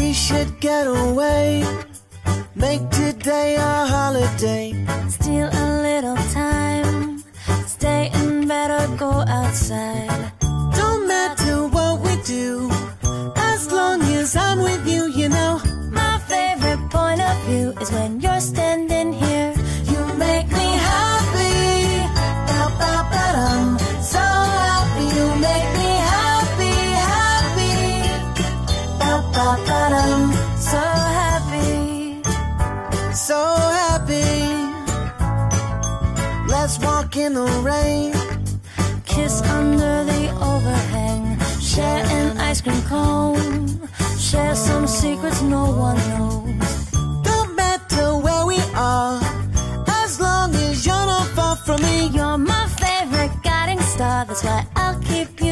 we should get away. Make today a holiday. Steal a little time. Stay in bed or go outside. Don't matter what we do, as long as I'm with you, you know. My favorite point of view is when you're standing here. You make me happy. Ba-ba-ba-dum. So happy. You make me happy, happy. Ba-ba-ba-dum. So happy. So happy. Let's walk in the rain. Kiss under the overhang. Share an ice cream cone. Share some secrets no one knows. Don't matter where we are, as long as you're not far from me. You're my favorite guiding star. That's why I'll keep you